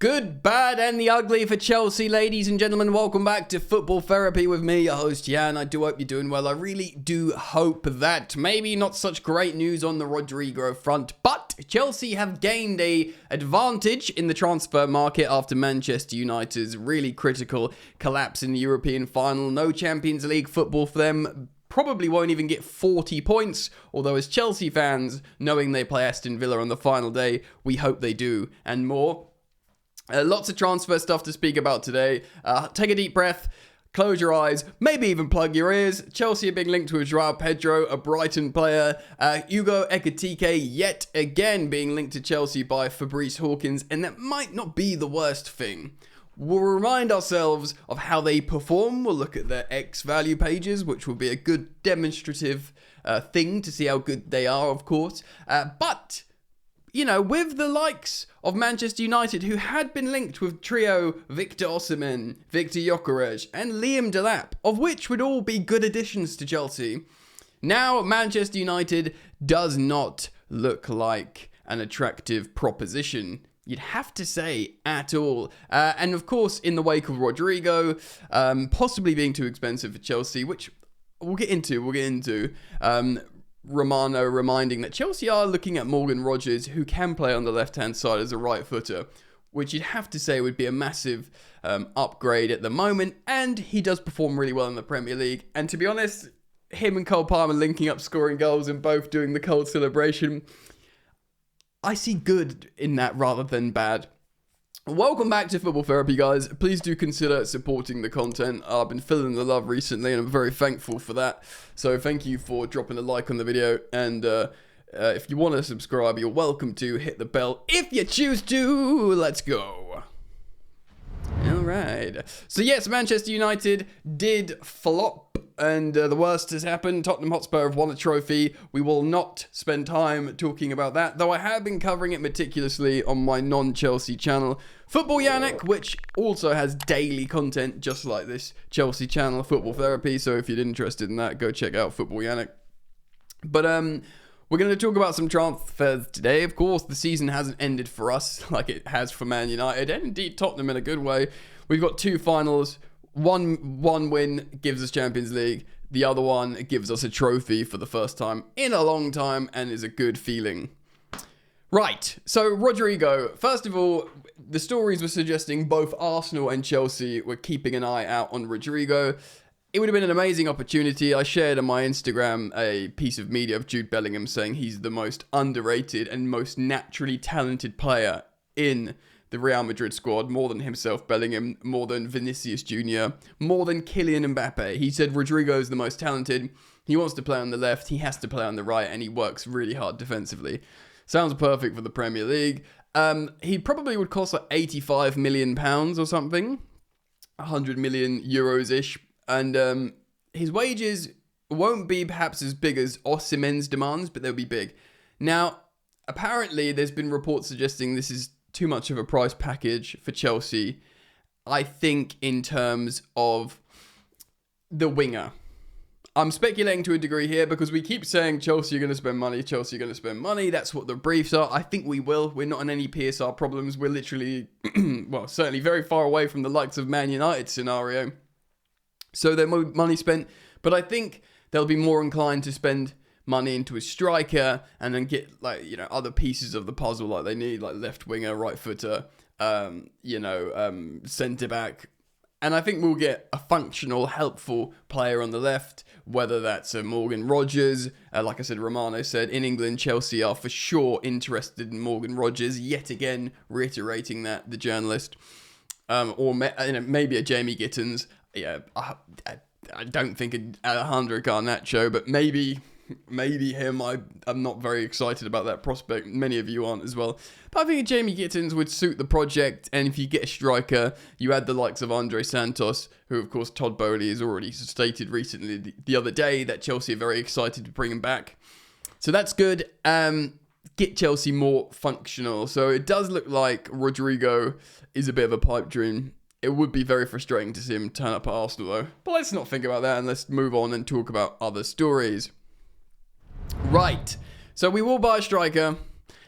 Good, bad, and the ugly for Chelsea, ladies and gentlemen. Welcome back to Football Therapy with me, your host, Jan. I do hope you're doing well. I really do hope that maybe not such great news on the Rodrigo front, but Chelsea have gained a advantage in the transfer market after Manchester United's really critical collapse in the European final. No Champions League football for them. Probably won't even get 40 points, although as Chelsea fans, knowing they play Aston Villa on the final day, we hope they do, and more. Lots of transfer stuff to speak about today. Take a deep breath, close your eyes, maybe even plug your ears. Chelsea are being linked with Joao Pedro, a Brighton player. Hugo Ekitike yet again being linked to Chelsea by Fabrice Hawkins, and that might not be the worst thing. We'll remind ourselves of how they perform. We'll look at their X value pages, which will be a good demonstrative thing to see how good they are, of course. But you know, with the likes of Manchester United, who had been linked with trio Victor Osimhen, Victor Gyökeres, and Liam Delap, of which would all be good additions to Chelsea, now Manchester United does not look like an attractive proposition, you'd have to say, at all. And of course, in the wake of Rodrigo, possibly being too expensive for Chelsea, which we'll get into. Romano reminding that Chelsea are looking at Morgan Rogers, who can play on the left-hand side as a right footer, which you'd have to say would be a massive upgrade at the moment, and he does perform really well in the Premier League. And to be honest, him and Cole Palmer linking up scoring goals and both doing the cold celebration, I see good in that rather than bad. Welcome back to Football Therapy, guys. Please do consider supporting the content. I've been feeling the love recently, and I'm very thankful for that. So thank you for dropping a like on the video, and if you want to subscribe, you're welcome to. Hit the bell if you choose to. Let's go. Alright. So yes, Manchester United did flop, and the worst has happened. Tottenham Hotspur have won a trophy. We will not spend time talking about that, though I have been covering it meticulously on my non-Chelsea channel, Football Yannick, which also has daily content just like this Chelsea channel, Football Therapy. So if you're interested in that, go check out Football Yannick. But we're going to talk about some transfers today. Of course, the season hasn't ended for us like it has for Man United, and indeed Tottenham in a good way. We've got two finals. One win gives us Champions League. The other one gives us a trophy for the first time in a long time and is a good feeling. Right, so Rodrigo. First of all, the stories were suggesting both Arsenal and Chelsea were keeping an eye out on Rodrigo. It would have been an amazing opportunity. I shared on my Instagram a piece of media of Jude Bellingham saying he's the most underrated and most naturally talented player in the Real Madrid squad, more than himself, Bellingham, more than Vinicius Jr., more than Kylian Mbappe. He said Rodrigo is the most talented. He wants to play on the left, he has to play on the right, and he works really hard defensively. Sounds perfect for the Premier League. He probably would cost like £85 million or something, 100 million euros-ish. And his wages won't be perhaps as big as Osimhen's demands, but they'll be big. Now, apparently, there's been reports suggesting this is too much of a price package for Chelsea. I think in terms of the winger. I'm speculating to a degree here because we keep saying Chelsea are going to spend money, Chelsea are going to spend money. That's what the briefs are. I think we will. We're not in any PSR problems. We're literally, well, certainly very far away from the likes of Man United scenario. So there's more money spent, but I think they'll be more inclined to spend money into a striker and then get, like, you know, other pieces of the puzzle like they need, like left winger, right footer, centre back. And I think we'll get a functional, helpful player on the left, whether that's a Morgan Rogers. Like I said, Romano said, in England, Chelsea are for sure interested in Morgan Rogers. Yet again, reiterating that, the journalist. Or maybe a Jamie Gittins. Yeah, I don't think Alejandro Garnacho, but maybe him. I'm not very excited about that prospect. Many of you aren't as well. But I think Jamie Gittins would suit the project. And if you get a striker, you add the likes of Andre Santos, who of course Todd Bowley has already stated recently the other day that Chelsea are very excited to bring him back. So that's good. Get Chelsea more functional. So it does look like Rodrigo is a bit of a pipe dream. It would be very frustrating to see him turn up at Arsenal though. But let's not think about that and let's move on and talk about other stories. Right, so we will buy a striker.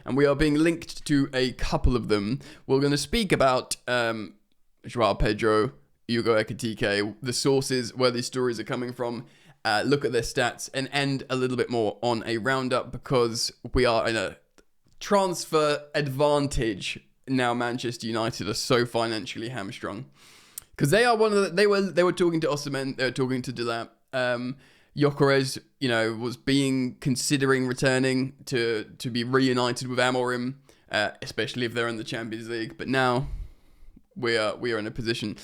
and we are being linked to a couple of them. We're going to speak about Joao Pedro, Hugo Ekitike, the sources where these stories are coming from, look at their stats, and end a little bit more on a roundup because we are in a transfer advantage now. Manchester United are so financially hamstrung because they are one of the, they were talking to Osimhen, they were talking to Delap. Gyökeres, was considering returning to be reunited with Amorim, especially if they're in the Champions League. But now we are in a position.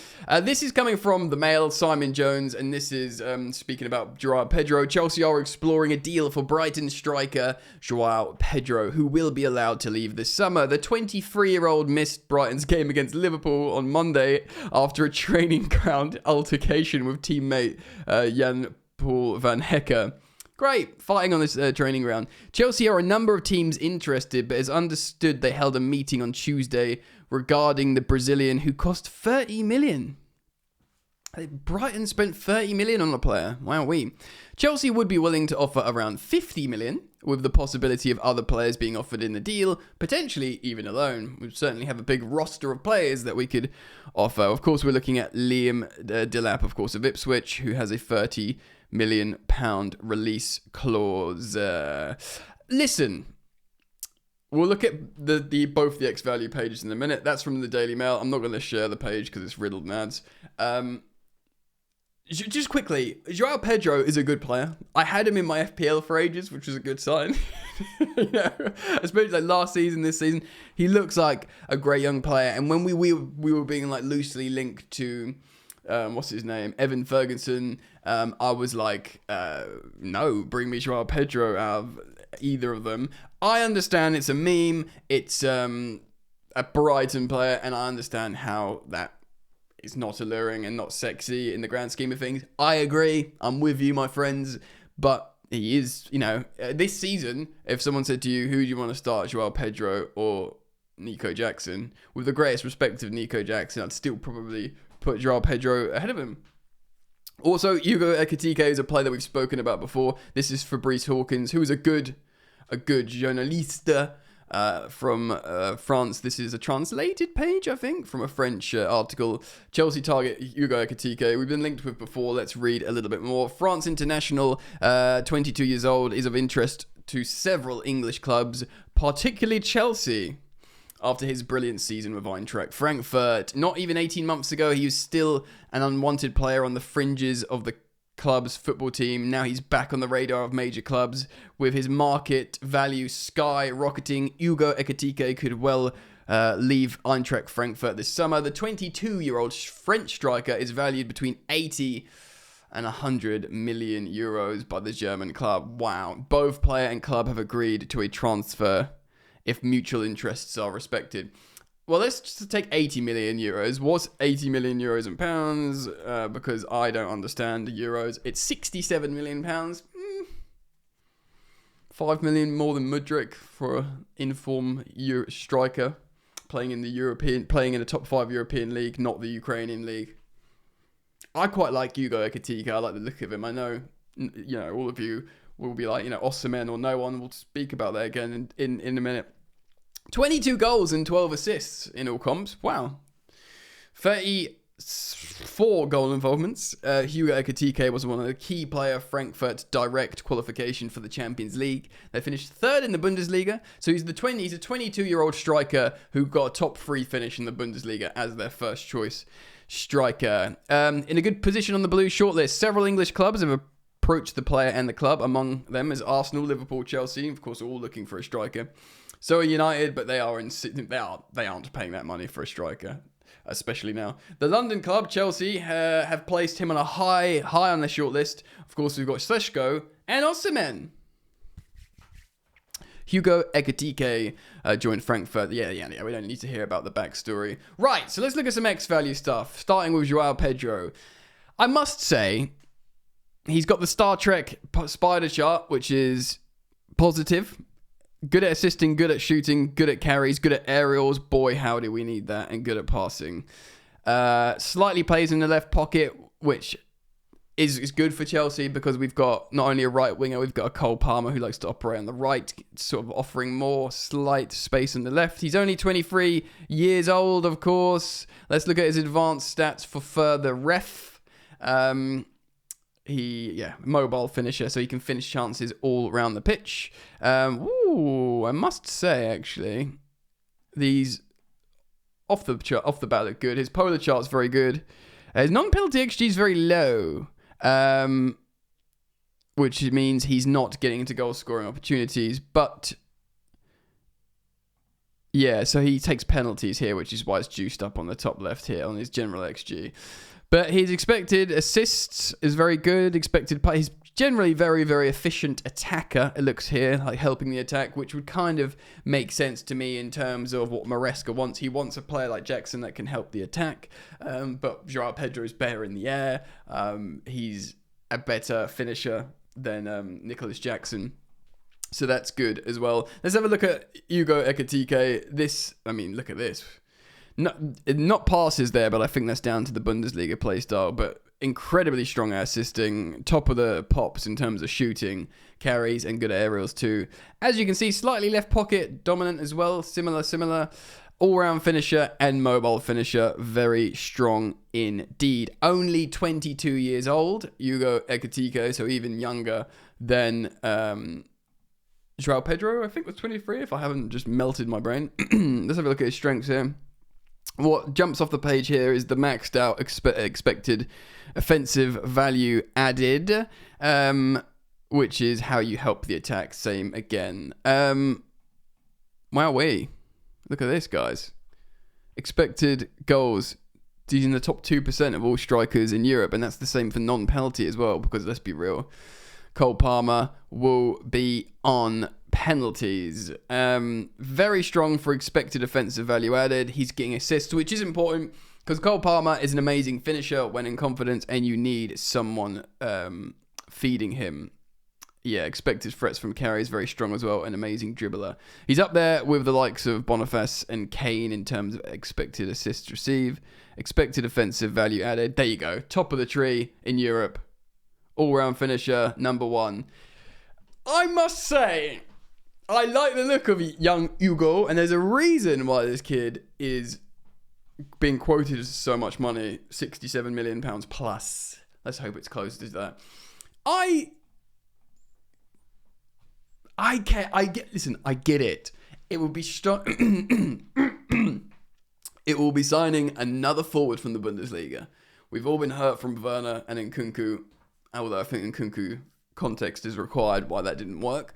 This is coming from the Mail, Simon Jones, and this is speaking about Joao Pedro. Chelsea are exploring a deal for Brighton striker Joao Pedro, who will be allowed to leave this summer. The 23-year-old missed Brighton's game against Liverpool on Monday after a training ground altercation with teammate Jan Paul van Hecker. Great, fighting on this training ground. Chelsea are a number of teams interested, but as understood, they held a meeting on Tuesday regarding the Brazilian who cost 30 million. Brighton spent 30 million on a player. Wowee. Chelsea would be willing to offer around 50 million, with the possibility of other players being offered in the deal, potentially even a loan. We certainly have a big roster of players that we could offer. Of course, we're looking at Liam Delap, of course, of Ipswich, who has a £30 million release clause. Listen, we'll look at both the X value pages in a minute. That's from the Daily Mail. I'm not going to share the page because it's riddled in ads. Just quickly, Joao Pedro is a good player. I had him in my FPL for ages, which was a good sign. Especially like last season, this season, he looks like a great young player. And when we were being like loosely linked to what's his name, Evan Ferguson, I was like, no, bring me Joao Pedro out of either of them. I understand it's a meme, it's a Brighton player, and I understand how that is not alluring and not sexy in the grand scheme of things. I agree, I'm with you, my friends, but he is, this season, if someone said to you, who do you want to start, Joao Pedro or Nico Jackson, with the greatest respect of Nico Jackson, I'd still probably put Joao Pedro ahead of him. Also, Hugo Ekitike is a player that we've spoken about before. This is Fabrice Hawkins, who is a good journaliste from France. This is a translated page, I think, from a French article. Chelsea target Hugo Ekitike. We've been linked with before. Let's read a little bit more. France international, 22 years old, is of interest to several English clubs, particularly Chelsea. After his brilliant season with Eintracht Frankfurt, not even 18 months ago, he was still an unwanted player on the fringes of the club's football team. Now he's back on the radar of major clubs. With his market value skyrocketing, Hugo Ekitike could well leave Eintracht Frankfurt this summer. The 22-year-old French striker is valued between 80 and 100 million euros by the German club. Wow. Both player and club have agreed to a transfer if mutual interests are respected. Well, let's just take 80 million euros. What's 80 million euros in pounds? Because I don't understand the euros. It's 67 million pounds. 5 million more than Mudryk for an inform striker playing in a top 5 European league, not the Ukrainian league. I quite like Hugo Ekitike. I like the look of him. I know, all of you will be like, Osimhen or no one. We'll speak about that again in a minute. 22 goals and 12 assists in all comps. Wow. 34 goal involvements. Hugo Ekitike was one of the key player Frankfurt's direct qualification for the Champions League. They finished third in the Bundesliga. So he's a 22-year-old striker who got a top 3 finish in the Bundesliga as their first choice striker. In a good position on the blue shortlist, several English clubs have approached the player and the club. Among them is Arsenal, Liverpool, Chelsea, of course, all looking for a striker. So are United, but they aren't paying that money for a striker, especially now. The London club, Chelsea, have placed him on a high on their shortlist. Of course, we've got Šeško and Osimhen. Hugo Ekitike joined Frankfurt. Yeah, we don't need to hear about the backstory. Right, so let's look at some X-value stuff, starting with Joao Pedro. I must say, he's got the Star Trek spider chart, which is positive. Good at assisting, good at shooting, good at carries, good at aerials. Boy, how do we need that. And good at passing. Slightly plays in the left pocket, which is good for Chelsea because we've got not only a right winger, we've got a Cole Palmer who likes to operate on the right, sort of offering more slight space on the left. He's only 23 years old, of course. Let's look at his advanced stats for further ref. Mobile finisher, so he can finish chances all around the pitch. I must say, actually, these off the bat look good. His polar chart's very good. His non-penalty XG is very low, which means he's not getting into goal-scoring opportunities. But yeah, so he takes penalties here, which is why it's juiced up on the top left here on his general XG. But his expected assists is very good. He's generally very, very efficient attacker, it looks here, like helping the attack, which would kind of make sense to me in terms of what Maresca wants. He wants a player like Jackson that can help the attack, but João Pedro is better in the air. He's a better finisher than Nicholas Jackson. So that's good as well. Let's have a look at Hugo Ekitike. Look at this. Not passes there, but I think that's down to the Bundesliga play style. But incredibly strong at assisting, top of the pops in terms of shooting, carries, and good aerials too. As you can see, slightly left pocket dominant as well. Similar. All-round finisher and mobile finisher. Very strong indeed. Only 22 years old, Hugo Ekitike, so even younger than João Pedro, I think was 23, if I haven't just melted my brain. Let's have a look at his strengths here. What jumps off the page here is the maxed out expected offensive value added, which is how you help the attack. Same again. Wowee. Look at this, guys. Expected goals. He's in the top 2% of all strikers in Europe, and that's the same for non-penalty as well, because let's be real, Cole Palmer will be on penalties. Very strong for expected offensive value added. He's getting assists, which is important because Cole Palmer is an amazing finisher when in confidence, and you need someone feeding him. Yeah, expected threats from carries, very strong as well, an amazing dribbler. He's up there with the likes of Boniface and Kane in terms of expected assists received, expected offensive value added. There you go, top of the tree in Europe. All-round finisher, number one. I must say, I like the look of young Hugo, and there's a reason why this kid is being quoted as so much money, £67 million plus. Let's hope it's close to that. I get it. It will be it will be signing another forward from the Bundesliga. We've all been hurt from Werner and Nkunku, although I think Nkunku context is required why that didn't work.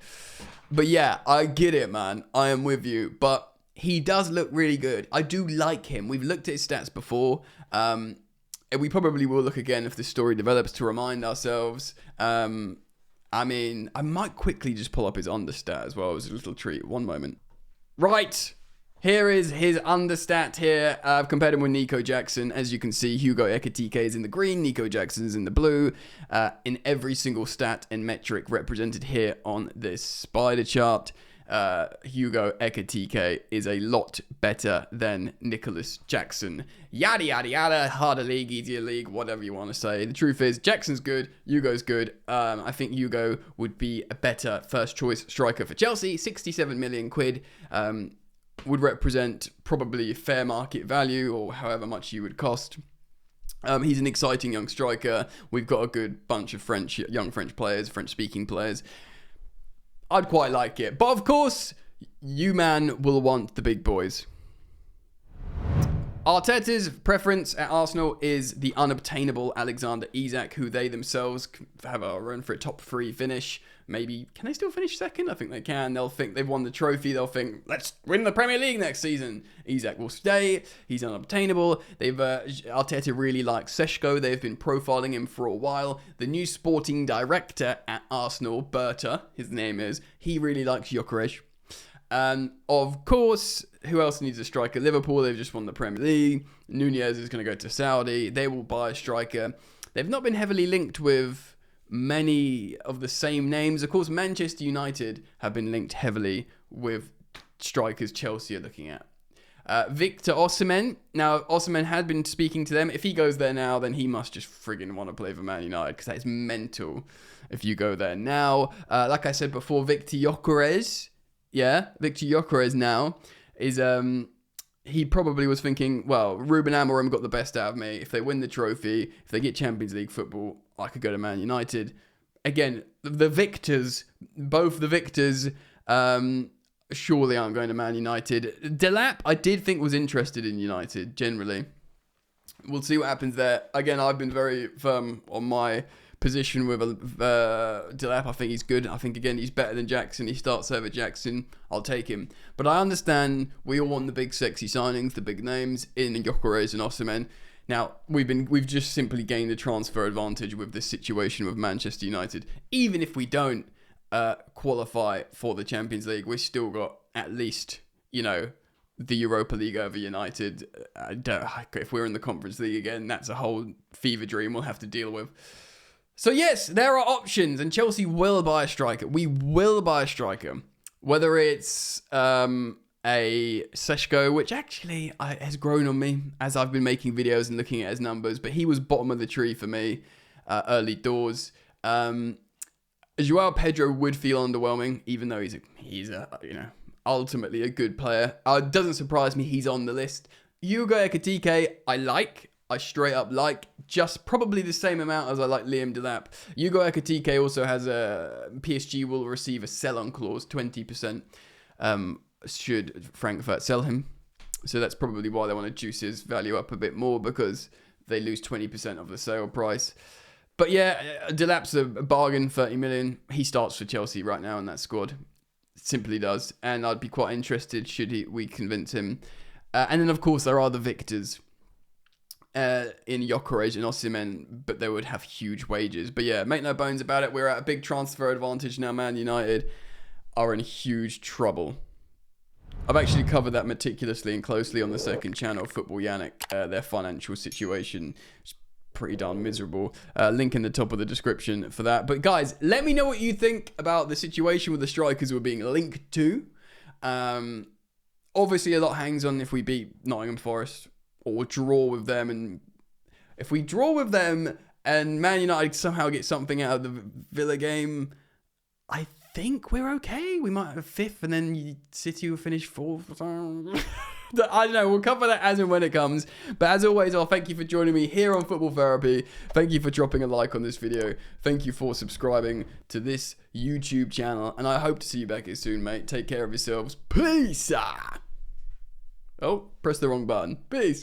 But yeah, I get it, man. I am with you. But he does look really good. I do like him. We've looked at his stats before. And we probably will look again if this story develops to remind ourselves. I might quickly just pull up his understat as well. It was a little treat. One moment. Right. Here is his understat here. I've compared him with Nico Jackson. As you can see, Hugo Ekitike is in the green, Nico Jackson is in the blue. In every single stat and metric represented here on this spider chart, Hugo Ekitike is a lot better than Nicholas Jackson. Yada, yada, yada. Harder league, easier league, whatever you want to say. The truth is, Jackson's good, Hugo's good. I think Hugo would be a better first choice striker for Chelsea. 67 million quid. Would represent probably fair market value or however much you would cost. He's an exciting young striker. We've got a good bunch of young French players, French-speaking players. I'd quite like it. But of course, you man will want the big boys. Arteta's preference at Arsenal is the unobtainable Alexander Isak, who they themselves have a run for a top 3 finish. Maybe, can they still finish second? I think they can. They'll think they've won the trophy. They'll think, let's win the Premier League next season. Isak will stay. He's unobtainable. Arteta really likes Seshko. They've been profiling him for a while. The new sporting director at Arsenal, Berta, his name is, he really likes Gyökeres. Of course, who else needs a striker? Liverpool, they've just won the Premier League. Nunez is going to go to Saudi. They will buy a striker. They've not been heavily linked with many of the same names. Of course, Manchester United have been linked heavily with strikers Chelsea are looking at. Victor Osimhen. Now, Osimhen had been speaking to them. If he goes there now, then he must just friggin' want to play for Man United, because that is mental if you go there now. Like I said before, Victor Gyökeres now is... he probably was thinking, well, Ruben Amorim got the best out of me. If they win the trophy, if they get Champions League football, I could go to Man United. Again, the victors, both the victors, surely aren't going to Man United. Delap, I did think was interested in United, generally. We'll see what happens there. Again, I've been very firm on my position with Delap. I think he's good. I think, again, he's better than Jackson. He starts over Jackson. I'll take him. But I understand we all want the big sexy signings, the big names in Gyökeres and Osimhen. Now, we've just simply gained a transfer advantage with this situation with Manchester United. Even if we don't qualify for the Champions League, we've still got at least, the Europa League over United. If we're in the Conference League again, that's a whole fever dream we'll have to deal with. So yes, there are options, and Chelsea will buy a striker. We will buy a striker. Whether it's a Seshko, which actually has grown on me as I've been making videos and looking at his numbers, but he was bottom of the tree for me early doors. Joao Pedro would feel underwhelming, even though he's ultimately a good player. It doesn't surprise me he's on the list. Hugo Ekitike, I straight up like, just probably the same amount as I like Liam Delap. Hugo Ekitike also has PSG will receive a sell-on clause, 20%, should Frankfurt sell him. So that's probably why they want to juice his value up a bit more, because they lose 20% of the sale price. But yeah, Delap's a bargain, 30 million. He starts for Chelsea right now in that squad. Simply does. And I'd be quite interested should we convince him. And then, of course, there are the victors in Gyökeres and Osimhen, but they would have huge wages. But yeah, make no bones about it. We're at a big transfer advantage now. Man United are in huge trouble. I've actually covered that meticulously and closely on the second channel, Football Yannick, their financial situation. It's pretty darn miserable. Link in the top of the description for that. But guys, let me know what you think about the situation with the strikers we're being linked to. Obviously, a lot hangs on if we beat Nottingham Forest or draw with them. And if we draw with them and Man United somehow get something out of the Villa game, I think we're okay. We might have fifth, and then City will finish fourth. I don't know. We'll cover that as and when it comes. But as always, I'll thank you for joining me here on Football Therapy. Thank you for dropping a like on this video. Thank you for subscribing to this YouTube channel. And I hope to see you back here soon, mate. Take care of yourselves. Peace. Oh, press the wrong button. Peace.